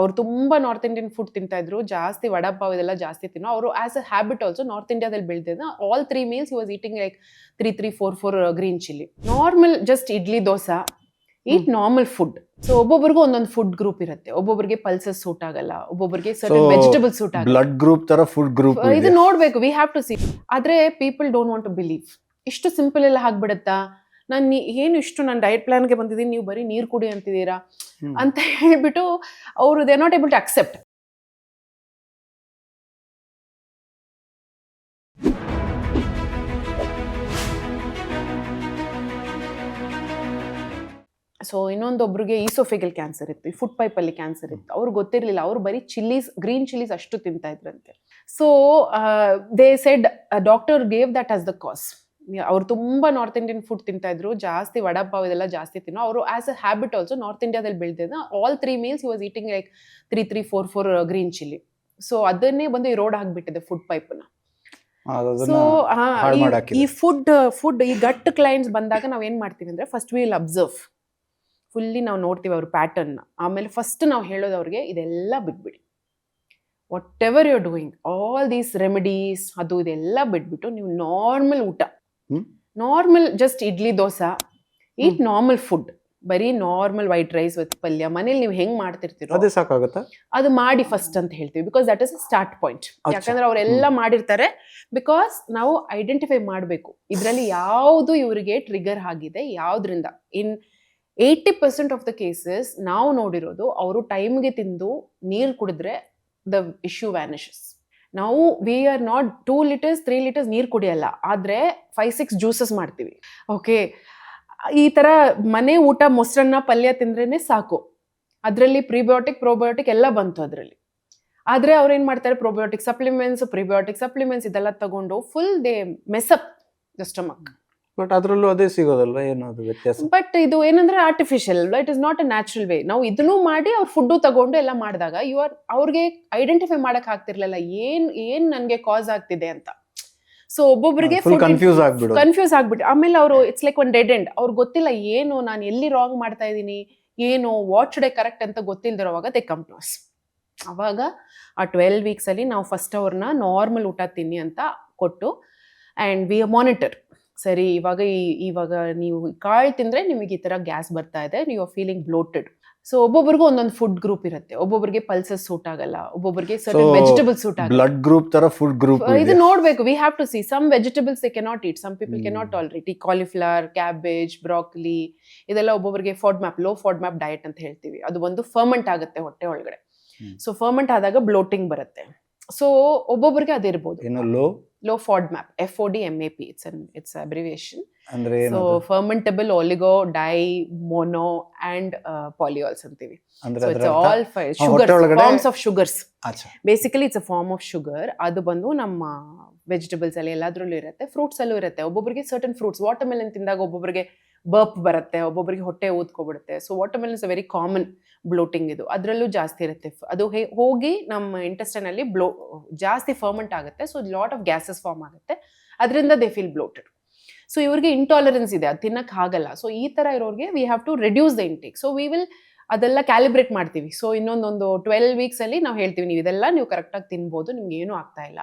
ಅವ್ರು ತುಂಬಾ north Indian food ತಿಂತಾ ಇದ್ರು, ಜಾಸ್ತಿ ವಡಾಪಾವ್ ಇದೆಲ್ಲ ಜಾಸ್ತಿ ತಿನ್ನೋ ಅವರು. As a habit also north ಇಂಡಿಯಾದಲ್ಲಿ ಬೆಳೆದಿದ್ದ all 3 meals he was eating like 3 3 4 4 green chili. Normal just idli dosa, eat normal food. So ಒಬ್ಬೊಬ್ರಿಗೂ ಒಂದೊಂದು ಫುಡ್ ಗ್ರೂಪ್ ಇರುತ್ತೆ. ಒಬ್ಬೊಬ್ಬರಿಗೆ ಪಲ್ಸಸ್ ಸೂಟ್ ಆಗಲ್ಲ, ಒಬ್ಬೊಬ್ಬರಿಗೆ ಸರ್ಟನ್ ವೆಜಿಟೇಬಲ್ಸ್ ಸೂಟ್ ಆಗಲ್ಲ. ಬ್ಲಡ್ ಗ್ರೂಪ್ ತರ ಫುಡ್ ಗ್ರೂಪ್ ಇದು ನೋಡ್ಬೇಕು, ವಿ ಹ್ಯಾವ್ ಟು ಸಿ. ಆದ್ರೆ people don't want to believe. ಇಷ್ಟು ಸಿಂಪಲ್ ಎಲ್ಲ ಆಗ್ಬಿಡತ್ತಾ, ನಾನು ಏನು ಇಷ್ಟು ನಾನು ಡಯಟ್ ಪ್ಲಾನ್ಗೆ ಬಂದಿದ್ದೀನಿ, ನೀವು ಬರೀ ನೀರು ಕುಡಿ ಅಂತಿದ್ದೀರಾ ಅಂತ ಹೇಳ್ಬಿಟ್ಟು ಅವರು they not able to accept. So ಇನ್ನೊಂದೊಬ್ರಿಗೆ ಈಸೋಫೆಗಲ್ ಕ್ಯಾನ್ಸರ್ ಇತ್ತು, ಈ ಫುಡ್ ಪೈಪಲ್ಲಿ ಕ್ಯಾನ್ಸರ್ ಇತ್ತು. ಅವ್ರಿಗೆ ಗೊತ್ತಿರಲಿಲ್ಲ, ಅವರು ಬರೀ ಚಿಲ್ಲೀಸ್, ಗ್ರೀನ್ ಚಿಲ್ಲೀಸ್ ಅಷ್ಟು ತಿಂತಾ ಇದ್ರಂತೆ. So they said doctor gave that as the ಕಾಸ್. ಅವ್ರು ತುಂಬಾ ನಾರ್ತ್ ಇಂಡಿಯನ್ ಫುಡ್ ತಿಂತಾ ಇದ್ರು, ಜಾಸ್ತಿ ವಡಾಪಾವ್ ಇದೆಲ್ಲ ಜಾಸ್ತಿ ತಿನ್ನೋ ಅವರು. As a habit also north ಇಂಡಿಯಾದಲ್ಲಿ ಬೆಳೆದಿದ್ದ all 3 meals he was eating like 3 3 4 4 green chili. So ಅದನ್ನೇ ಬಂದು ಈ ರೋಡ್ ಹಾಕ್ಬಿಟ್ಟಿದೆ ಫುಡ್ ಪೈಪ್ನ. ಸೊ ಈ ಫುಡ್ ಈ ಗಟ್ ಕ್ಲೈಂಟ್ಸ್ ಬಂದಾಗ ನಾವ್ ಏನ್ ಮಾಡ್ತೀವಿ ಅಂದ್ರೆ, ಫಸ್ಟ್ ವಿಲ್ ಅಬ್ಸರ್ವ್, ಫುಲ್ಲಿ ನಾವು ನೋಡ್ತೀವಿ ಅವ್ರ ಪ್ಯಾಟರ್ನ್. ಆಮೇಲೆ ಫಸ್ಟ್ ನಾವು ಹೇಳೋದು ಅವ್ರಿಗೆ, ಇದೆಲ್ಲ ಬಿಟ್ಬಿಡಿ, whatever you are doing, all these remedies ಅದು ಇದೆಲ್ಲ ಬಿಟ್ಬಿಟ್ಟು ನೀವು ನಾರ್ಮಲ್ ಊಟ, normal just idli dosa, eat normal food, ಬರೀ ನಾರ್ಮಲ್ ವೈಟ್ ರೈಸ್ ವಿತ್ ಪಲ್ಯ, ಮನೇಲಿ ನೀವು ಹೆಂಗ್ ಮಾಡ್ತಿರ್ತೀರೋ ಅದೇ ಸಾಕಾಗುತ್ತಾ, ಅದು ಮಾಡಿ ಫಸ್ಟ್ ಅಂತ ಹೇಳ್ತೀವಿ. Because that is a start point. ಯಾಕಂದ್ರೆ ಅವರೆಲ್ಲ ಮಾಡಿರ್ತಾರೆ. ಬಿಕಾಸ್ ನಾವು ಐಡೆಂಟಿಫೈ ಮಾಡಬೇಕು ಇದರಲ್ಲಿ ಯಾವುದು ಇವರಿಗೆ ಟ್ರಿಗರ್ ಆಗಿದೆ, ಯಾವ್ದ್ರಿಂದ. ಇನ್ 80% ಆಫ್ ದ ಕೇಸಸ್ ನಾವು ನೋಡಿರೋದು, ಅವರು ಟೈಮ್ಗೆ ತಿಂದು ನೀರು ಕುಡಿದ್ರೆ ದ ಇಶ್ಯೂ ವ್ಯಾನಿಷಸ್. ನಾವು we are not 2 liters 3 liters ನೀರು ಕುಡಿಯಲ್ಲ, ಆದ್ರೆ 5-6 ಜ್ಯೂಸಸ್ ಮಾಡ್ತೀವಿ. ಓಕೆ, ಈ ತರ ಮನೆ ಊಟ ಮೊಸರನ್ನ ಪಲ್ಯ ತಿಂದ್ರೇನೆ ಸಾಕು, ಅದರಲ್ಲಿ ಪ್ರಿಬಯೋಟಿಕ್ ಪ್ರೋಬಯೋಟಿಕ್ ಎಲ್ಲ ಬಂತು ಅದರಲ್ಲಿ. ಆದ್ರೆ ಅವ್ರೇನ್ ಮಾಡ್ತಾರೆ, ಪ್ರೋಬಯೋಟಿಕ್ ಸಪ್ಲಿಮೆಂಟ್ಸ್, ಪ್ರಿಬಯೋಟಿಕ್ ಸಪ್ಲಿಮೆಂಟ್ಸ್ ಇದೆಲ್ಲ ತಗೊಂಡು full they mess up the stomach. But ಅದ್ರಲ್ಲೂ ಅದೇ ಸಿಗೋದಲ್ವ, ಏನದು ವ್ಯತ್ಯಾಸ? ಬಟ್ ಇದು ಏನಂದ್ರೆ artificial, it is not a natural way. ನಾವು ಇದನ್ನು ಮಾಡಿ ಅವ್ರ ಫುಡ್ಡು ತಗೊಂಡು ಎಲ್ಲ ಮಾಡಿದಾಗ ಅವ್ರಿಗೆ ಐಡೆಂಟಿಫೈ ಮಾಡಕ್ ಆಗ್ತಿರ್ಲಿಲ್ಲ ಏನ್ ನನ್ಗೆ ಕಾಸ್ ಆಗ್ತಿದೆ ಅಂತ. ಸೊ ಒಬ್ಬೊಬ್ಬರಿಗೆ ಕನ್ಫ್ಯೂಸ್ ಆಗ್ಬಿಟ್ಟು ಆಮೇಲೆ ಅವರು it's like one dead end. ಅವ್ರಿಗೆ ಗೊತ್ತಿಲ್ಲ ಏನು ನಾನು ಎಲ್ಲಿ ರಾಂಗ್ ಮಾಡ್ತಾ ಇದ್ದೀನಿ, ಏನು ವಾಟ್ ಶುಡ್ ಐ ಕರೆಕ್ಟ್ ಅಂತ ಗೊತ್ತಿಲ್ದಿರೋವಾಗ ದೇ ಕಮ್ ಟು ಅಸ್. ಅವಾಗ ಆ 12 weeks ಅಲ್ಲಿ ನಾವು ಫಸ್ಟ್ ಅವ್ರನ್ನ ನಾರ್ಮಲ್ ಊಟ ತಿನ್ನಿ ಅಂತ ಕೊಟ್ಟು, ಆ್ಯಂಡ್ ವಿ ಮಾನಿಟರ್. ಸರಿ, ಇವಾಗ ನೀವು ಕಾಳು ತಿಂದ್ರೆ ನಿಮಗೆ ಈ ತರ ಗ್ಯಾಸ್ ಬರ್ತಾ ಇದೆ, ನೀವು ಫೀಲಿಂಗ್ ಬ್ಲೋಟೆಡ್. ಸೊ ಒಬ್ಬೊಬ್ಬರಿಗೂ ಒಂದೊಂದು ಫುಡ್ ಗ್ರೂಪ್ ಇರುತ್ತೆ. ಒಬ್ಬೊಬ್ಬರಿಗೆ ಪಲ್ಸಸ್ ಸೂಟ್ ಆಗಲ್ಲ, ಒಬ್ಬೊಬ್ಬರಿಗೆ ಸರ್ಟನ್ ವೆಜಿಟೇಬಲ್ಸ್ ಸೂಟ್ ಆಗಲ್ಲ. ಬ್ಲಡ್ ಗ್ರೂಪ್ ತರ ಫುಡ್ ಗ್ರೂಪ್ ಇದು ನೋಡ್ಬೇಕು, we have to see. Some vegetables they cannot eat, some people cannot tolerate. ಈ ಕಾಲಿಫ್ಲವರ್, ಕ್ಯಾಬೇಜ್, ಬ್ರಾಕೊಲಿ ಇದೆಲ್ಲ ಒಬ್ಬೊಬ್ಬರಿಗೆ ಫಾಡ್ಮ್ಯಾಪ್, ಲೋ ಫಾಡ್ಮ್ಯಾಪ್ ಡಯಟ್ ಅಂತ ಹೇಳ್ತೀವಿ. ಅದು ಒಂದು ಫರ್ಮೆಂಟ್ ಆಗುತ್ತೆ ಹೊಟ್ಟೆ ಒಳಗಡೆ. ಸೊ ಫರ್ಮೆಂಟ್ ಆದಾಗ ಬ್ಲೋಟಿಂಗ್ ಬರುತ್ತೆ. ಸೊ ಒಬ್ಬೊಬ್ಬರಿಗೆ ಅದಿರ್ಬೋದು. Low FODMAP, FODMAP, it's abbreviation. So fermentable oligo di mono and polyols ಅಂತೀವಿ. So it's all forms of sugars. Basically it's a form of sugar. ಅದು ಬಂದು ನಮ್ಮ ವೆಜಿಟೇಬಲ್ಸ್ ಅಲ್ಲಿ ಎಲ್ಲಾದ್ರಲ್ಲೂ ಇರುತ್ತೆ, ಫ್ರೂಟ್ಸ್ ಅಲ್ಲೂ ಇರುತ್ತೆ. ಒಬ್ಬೊಬ್ಬರಿಗೆ ಸರ್ಟನ್ ಫ್ರೂಟ್ಸ್, ವಾಟರ್ ಮೆಲನ್ ತಿಂದಾಗ ಒಬ್ಬೊಬ್ಬರಿಗೆ ಬರ್ಪ್ ಬರುತ್ತೆ, ಒಬ್ಬೊಬ್ಬರಿಗೆ ಹೊಟ್ಟೆ ಊದ್ಕೊಬಿಡುತ್ತೆ. So watermelon is a very common bloating. ಇದು ಅದರಲ್ಲೂ ಜಾಸ್ತಿ ಇರುತ್ತೆ. ಅದು ಹೋಗಿ ನಮ್ಮ ಇಂಟೆಸ್ಟೈನ್ ಅಲ್ಲಿ ಜಾಸ್ತಿ ಫರ್ಮೆಂಟ್ ಆಗುತ್ತೆ. So lot of gases form ಆಗುತ್ತೆ, ಅದರಿಂದ ದೇ ಫೀಲ್ ಬ್ಲೋಟೆಡ್. ಸೊ ಇವ್ರಿಗೆ ಇಂಟಾಲರೆನ್ಸ್ ಇದೆ, ಅದು ತಿನ್ನಕ್ ಆಗಲ್ಲ. ಸೊ ಈ ತರ ಇರೋರಿಗೆ we have to reduce the intake. So we will ಅದೆಲ್ಲ ಕ್ಯಾಲಿಬ್ರೇಟ್ ಮಾಡ್ತೀವಿ. ಸೊ ಇನ್ನೊಂದೊಂದು 12 weeks ಅಲ್ಲಿ ನಾವು ಹೇಳ್ತೀವಿ, ನೀವು ಇದೆಲ್ಲ ನೀವು ಕರೆಕ್ಟಾಗಿ ತಿನ್ಬೋದು, ನಿಮ್ಗೆ ಏನೂ ಆಗ್ತಾ ಇಲ್ಲ.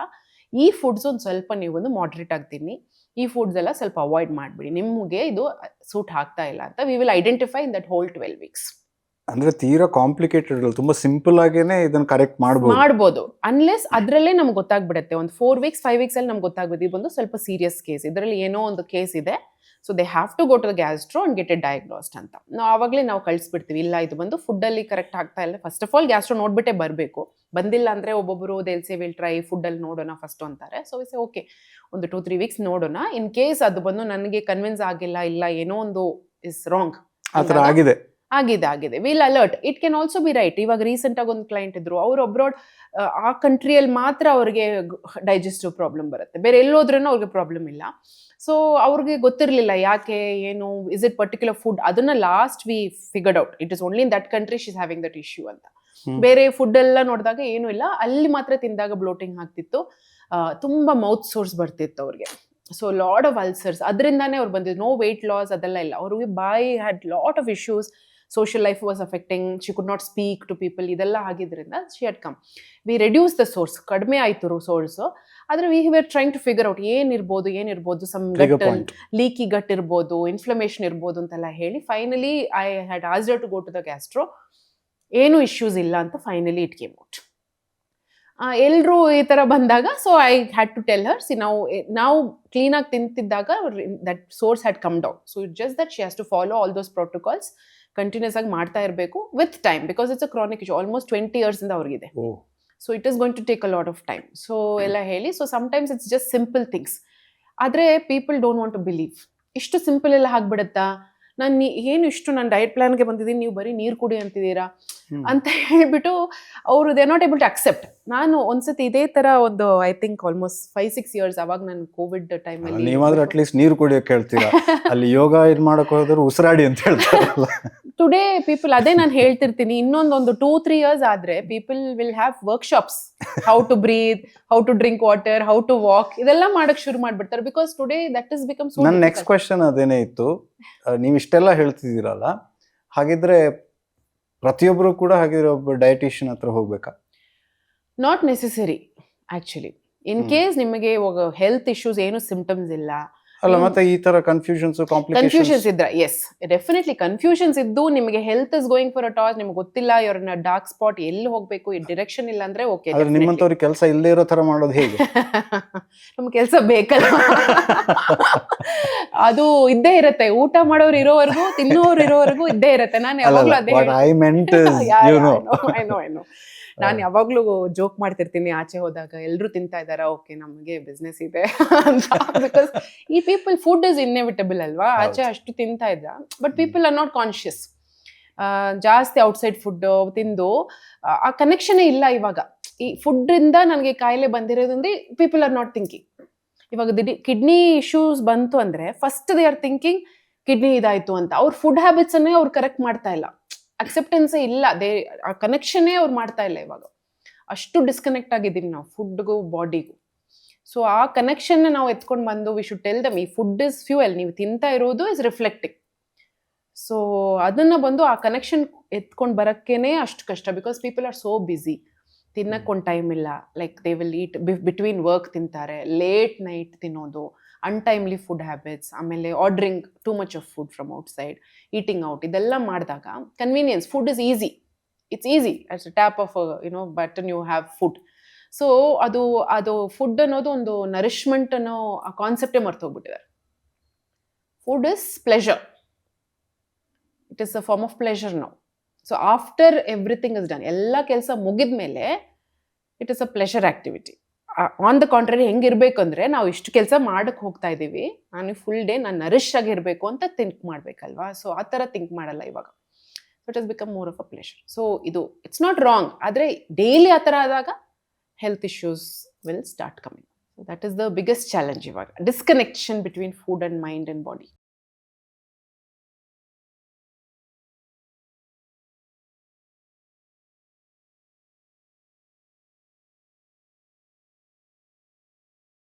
ಈ ಫುಡ್ಸ್ ಒಂದು ಸ್ವಲ್ಪ ನೀವು ಒಂದು ಮಾಡ್ರೇಟ್ ಆಗಿ ತಿನ್ನಿ, ಈ ಫುಡ್ಸ್ ಎಲ್ಲ ಸ್ವಲ್ಪ ಅವಾಯ್ಡ್ ಮಾಡಿಬಿಡಿ, ನಿಮಗೆ ಇದು ಸೂಟ್ ಆಗ್ತಾ ಇಲ್ಲ ಅಂತ we will identify in that hole 12 weeks. ಅಂದ್ರೆ ತೀರಾ ಕಾಂಪ್ಲಿಕೇಟೆಡ್, ತುಂಬಾ ಸಿಂಪಲ್ ಆಗೇನೆ ಇದನ್ನ ಕರೆಕ್ಟ್ ಮಾಡ್ಬೋದು. ಅನ್ಲೆಸ್ ಅದ್ರಲ್ಲೇ ನಮ್ಗೆ ಗೊತ್ತಾಗ್ಬಿಡುತ್ತೆ. ಒಂದು 4 weeks 5 weeks ಅಲ್ಲಿ ನಮ್ಗೆ ಗೊತ್ತಾಗ್ಬಿಡುತ್ತೆ ಇದು ಒಂದು ಸ್ವಲ್ಪ ಸೀರಿಯಸ್ ಕೇಸ್, ಇದರಲ್ಲಿ ಏನೋ ಒಂದು ಕೇಸ್ ಇದೆ. So they have to go to the gastro and get it diagnosed ಅಂತ ನಾವು ಆವಾಗಲೇ ನಾವು ಕಳಿಸ್ಬಿಡ್ತೀವಿ. ಇಲ್ಲ ಇದು ಬಂದು ಫುಡ್ಡಲ್ಲಿ ಕರೆಕ್ಟ್ ಆಗ್ತಾ ಇಲ್ಲ, ಫಸ್ಟ್ ಆಫ್ ಆಲ್ ಗ್ಯಾಸ್ಟ್ರೋ ನೋಡ್ಬಿಟ್ಟೆ ಬರಬೇಕು. ಬಂದಿಲ್ಲ ಅಂದರೆ ಒಬ್ಬೊಬ್ಬರು ದೇಲ್ ಸೇ ವಿಲ್ ಟ್ರೈ ಫುಡ್ಡಲ್ಲಿ ನೋಡೋಣ ಫಸ್ಟ್ ಅಂತಾರೆ. ಸೊ ವಿಸ್ ಓಕೆ, ಒಂದು 2-3 weeks ನೋಡೋಣ. ಇನ್ ಕೇಸ್ ಅದು ಬಂದು ನನಗೆ ಕನ್ವಿನ್ಸ್ ಆಗಿಲ್ಲ, ಇಲ್ಲ ಏನೋ ಒಂದು ಇಸ್ ರಾಂಗ್ ಆಗಿದೆ, will alert. It can also be right. ಇವಾಗ ರೀಸೆಂಟ್ ಆಗಿ ಒಂದು ಕ್ಲೈಂಟ್ ಇದ್ರು, ಅವ್ರು ಅಬ್ರಾಡ್, ಆ ಕಂಟ್ರಿಯಲ್ಲಿ ಮಾತ್ರ ಅವ್ರಿಗೆ ಡೈಜೆಸ್ಟಿವ್ ಪ್ರಾಬ್ಲಮ್ ಬರುತ್ತೆ, ಬೇರೆ ಎಲ್ಲೋದ್ರೂ ಅವ್ರಿಗೆ ಪ್ರಾಬ್ಲಮ್ ಇಲ್ಲ. ಸೊ ಅವ್ರಿಗೆ ಗೊತ್ತಿರಲಿಲ್ಲ ಯಾಕೆ ಏನು, ಇಸ್ ಇಟ್ ಪರ್ಟಿಕ್ಯುಲರ್ ಫುಡ್. ಅದನ್ನ last we figured out, it is only in that country she is having that issue ಅಂತ. ಬೇರೆ ಫುಡ್ ಎಲ್ಲ ನೋಡಿದಾಗ ಏನೂ ಇಲ್ಲ, ಅಲ್ಲಿ ಮಾತ್ರ ತಿಂದಾಗ ಬ್ಲೋಟಿಂಗ್ ಆಗ್ತಿತ್ತು, ತುಂಬಾ ಮೌತ್ ಸೋರ್ಸ್ ಬರ್ತಿತ್ತು ಅವ್ರಿಗೆ. ಸೊ ಲಾಟ್ ಆಫ್ ಅಲ್ಸರ್ಸ್, ಅದರಿಂದಾನೇ ಅವ್ರು ಬಂದಿದ್ದು. ನೋ ವೆಯ್ಟ್ ಲಾಸ್ ಅದೆಲ್ಲ ಇಲ್ಲ, ಅವ್ರಿಗೆ ಬಾಯಿ had lot of issues. Social life was affecting, she could not speak to people, ಇದೆಲ್ಲ ಆಗಿದ್ರಿಂದ she had come. We reduce the sores, ಕಡಿಮೆ ಆಯಿತು ಸೋರ್ಸು, ಆದರೆ we were trying to figure out ಏನಿರ್ಬೋದು, ಸಮ್ ಗಟ್ ಲೀಕಿ ಗಟ್ ಇರ್ಬೋದು, inflammation ಇರ್ಬೋದು ಅಂತೆಲ್ಲ ಹೇಳಿ finally I had asked her to go to the gastro. ಏನು ಇಶ್ಯೂಸ್ ಇಲ್ಲ ಅಂತ ಫೈನಲಿ ಇಟ್ ಕೇಮ್ ಔಟ್. ಎಲ್ಲರೂ ಈ ಥರ ಬಂದಾಗ so I had to tell her, ನಾವು ಕ್ಲೀನಾಗಿ ತಿಂತಿದ್ದಾಗ that sores had come down. So it just that she has to follow all those protocols, continuous ಆಗಿ ಮಾಡ್ತಾ ಇರಬೇಕು with time, because it's a chronic issue, almost 20 years ಇಂದ ಅವ್ರಿಗಿದೆ. So it is going to take a lot of time. So ಎಲ್ಲ ಹೇಳಿ, so sometimes it's just simple things. ಆದರೆ people don't want to believe, ಇಷ್ಟು simple ಎಲ್ಲ ಆಗ್ಬಿಡುತ್ತಾ, ನಾನು ಏನು ಇಷ್ಟು ನಾನು ಡಯಟ್ ಪ್ಲಾನ್ಗೆ ಬಂದಿದ್ದೀನಿ, ನೀವು ಬರೀ ನೀರು ಕುಡಿ ಅಂತಿದ್ದೀರಾ ಅಂತ ಹೇಳ್ಬಿಟ್ಟು ಅವರು they not able to accept. ನಾನು ಒಂದ್ಸತಿ ಇದೇ ತರ ಒಂದು ಐ ಥಿಂಕ್ ಆಲ್ಮೋಸ್ಟ್ 5-6 years ಅವಾಗ ನಾನು ಕೋವಿಡ್ ಟೈಮಲ್ಲಿ, ನೀವಾದ್ರೂ ಅಟ್ಲೀಸ್ಟ್ ನೀರು ಕುಡಿಯೋಕೆ ಹೇಳ್ತೀರಾ, ಅಲ್ಲಿ ಯೋಗ ಇದು ಮಾಡಕ್ ಹೋದ್ರೆ ಉಸಿರಾಡಿ ಅಂತ ಹೇಳ್ತಾರಲ್ಲ. ಟುಡೇ ಪೀಪಲ್, ಅದೇ ನಾನು ಹೇಳ್ತಿರ್ತೀನಿ, ಇನ್ನೊಂದೊಂದು 2-3 years ಆದ್ರೆ people will have workshops, how to breathe, how to drink water, how to walk, ಇದೆಲ್ಲ ಮಾಡಕ್ ಶುರು ಮಾಡ್ಬಿಡ್ತಾರೆ. Because today that is become so. ನನ್ನ ನೆಕ್ಸ್ಟ್ ಕ್ವೆಶ್ಚನ್ ಅದೇನೇ ಇತ್ತು, ನೀವು ಇಷ್ಟೆಲ್ಲ ಹೇಳ್ತಿದ್ದೀರಲ್ಲ, ಹಾಗಿದ್ರೆ ಪ್ರತಿಯೊಬ್ಬರು ಕೂಡ ಹಾಗಿದ್ರೆ ಒಬ್ಬ ಡಯಟಿಷಿಯನ್ ಹತ್ರ ಹೋಗ್ಬೇಕಾ? Not necessary actually. In case ನಿಮಗೆ ಇವಾಗ ಹೆಲ್ತ್ ಇಶ್ಯೂಸ್ ಏನು ಸಿಂಪ್ಟಮ್ಸ್ ಇಲ್ಲ, ಅಲ್ಲ ಮತ್ತೆ ಈ ತರ ಕನ್ಫ್ಯೂಷನ್ಸ್ ಇದ್ರೆ, ಎಸ್ ಡೆಫಿನೆಟ್ಲಿ ಕನ್ಫ್ಯೂಷನ್ಸ್ ಇದ್ದು ನಿಮಗೆ health is going for a toss, ನಿಮ್ಗೆ ಗೊತ್ತಿಲ್ಲ ಇವ್ರನ್ನ ಡಾರ್ಕ್ ಸ್ಪಾಟ್ ಎಲ್ಲಿ ಹೋಗ್ಬೇಕು, ಈ ಡೈರೆಕ್ಷನ್ ಇಲ್ಲ ಅಂದ್ರೆ ಓಕೆ. ನಿಮ್ಮಂತವ್ರಿಗೆ ಕೆಲಸ ಇಲ್ಲದೆ ಇರೋ ತರ ಮಾಡೋದು ಹೇಗೆ? ನಮ್ ಕೆಲಸ ಬೇಕಲ್ಲ, ಅದು ಇದ್ದೇ ಇರತ್ತೆ, ಊಟ ಮಾಡೋರು ಇರೋವರೆಗೂ, ತಿನ್ನೋರು ಇರೋವರೆಗೂ ಇದ್ದೇ ಇರತ್ತೆ. ನಾನು ಯಾವಾಗ್ಲೂ ಅದೇ ನಾನು ಯಾವಾಗ್ಲೂ ಜೋಕ್ ಮಾಡ್ತಿರ್ತೀನಿ, ಆಚೆ ಹೋದಾಗ ಎಲ್ರು ತಿಂತಾ ಇದಾರ, ಓಕೆ ನಮಗೆ ಬಿಸ್ನೆಸ್ ಇದೆ ಅಂತ. ಬಿಕಾಸ್ ಈ ಪೀಪಲ್ ಫುಡ್ ಇಸ್ ಇನ್ನೆವಿಟಬಲ್ ಅಲ್ವಾ, ಆಚೆ ಅಷ್ಟು ತಿಂತಾ ಇದ್ರ, but people are not conscious. ಜಾಸ್ತಿ ಔಟ್ಸೈಡ್ ಫುಡ್ ತಿಂದು ಆ ಕನೆಕ್ಷನ್ ಇಲ್ಲ. ಇವಾಗ ಈ ಫುಡ್ ಇಂದ ನನಗೆ ಕಾಯಿಲೆ ಬಂದಿರೋದ್ರಿಂದ ಪೀಪಲ್ ಆರ್ ನಾಟ್ ಥಿಂಕಿಂಗ್. ಇವಾಗ ಕಿಡ್ನಿ ಇಶ್ಯೂಸ್ ಬಂತು ಅಂದ್ರೆ first they are thinking kidney ಇದಾಯ್ತು ಅಂತ. ಅವ್ರ ಫುಡ್ ಹ್ಯಾಬಿಟ್ಸ್ ಅನ್ನೇ ಅವ್ರು ಕರೆಕ್ಟ್ ಮಾಡ್ತಾ ಇಲ್ಲ, ಅಕ್ಸೆಪ್ಟೆನ್ಸೇ ಇಲ್ಲ, ಆ ಕನೆಕ್ಷನ್ನೇ ಅವ್ರು ಮಾಡ್ತಾ ಇಲ್ಲ. ಇವಾಗ ಅಷ್ಟು ಡಿಸ್ಕನೆಕ್ಟ್ ಆಗಿದ್ದೀವಿ ನಾವು ಫುಡ್ಗೂ ಬಾಡಿಗೂ. ಸೊ ಆ ಕನೆಕ್ಷನ್ ನಾವು ಎತ್ಕೊಂಡು ಬಂದು ವಿ ಶುಡ್ ಟೆಲ್ ದಮ್, ಈ ಫುಡ್ ಇಸ್ ಫ್ಯೂಯಲ್, ನೀವು ತಿಂತಾ ಇರೋದು ಇಸ್ ರಿಫ್ಲೆಕ್ಟಿಂಗ್. ಸೊ ಅದನ್ನ ಬಂದು ಆ ಕನೆಕ್ಷನ್ ಎತ್ಕೊಂಡು ಬರೋಕ್ಕೇನೆ ಅಷ್ಟು ಕಷ್ಟ. Because people are so busy, ತಿನ್ನಕ್ಕೊಂದು ಟೈಮ್ ಇಲ್ಲ. Like they will eat between work ತಿಂತಾರೆ, ಲೇಟ್ ನೈಟ್ ತಿನ್ನೋದು, ಅನ್ಟೈಮ್ಲಿ ಫುಡ್ ಹ್ಯಾಬಿಟ್ಸ್, ಆಮೇಲೆ ordering too much of food from outside, eating out, ಇದೆಲ್ಲ ಮಾಡಿದಾಗ convenience, food is easy, it's easy at a tap of button you have food. So ಅದು food ಅನ್ನೋದು ಒಂದು nourishment ಅನ್ನೋ ಆ ಕಾನ್ಸೆಪ್ಟೇ ಮರ್ತೋಗ್ಬಿಟ್ಟಿದ್ದಾರೆ. Food is pleasure, it is a form of pleasure ನಾವು. So after everything is done, ಎಲ್ಲ ಕೆಲಸ ಮುಗಿದ ಮೇಲೆ it is a pleasure activity. On the contrary ಹೆಂಗಿರ್ಬೇಕು ಅಂದರೆ, ನಾವು ಇಷ್ಟು ಕೆಲಸ ಮಾಡಕ್ಕೆ ಹೋಗ್ತಾ ಇದ್ದೀವಿ, ನಾನು ಫುಲ್ ಡೇ ನಾನು ನರಿಶ್ ಆಗಿರಬೇಕು ಅಂತ ಥಿಂಕ್ ಮಾಡಬೇಕಲ್ವಾ. ಸೊ ಆ ಥರ ಥಿಂಕ್ ಮಾಡಲ್ಲ ಇವಾಗ. So it has become more of a pleasure. So ಇದು ಇಟ್ಸ್ ನಾಟ್ ರಾಂಗ್, ಆದರೆ ಡೈಲಿ ಆ ಥರ ಆದಾಗ health issues will start coming. So that is the biggest challenge ಇವಾಗ, disconnection between food and mind and body.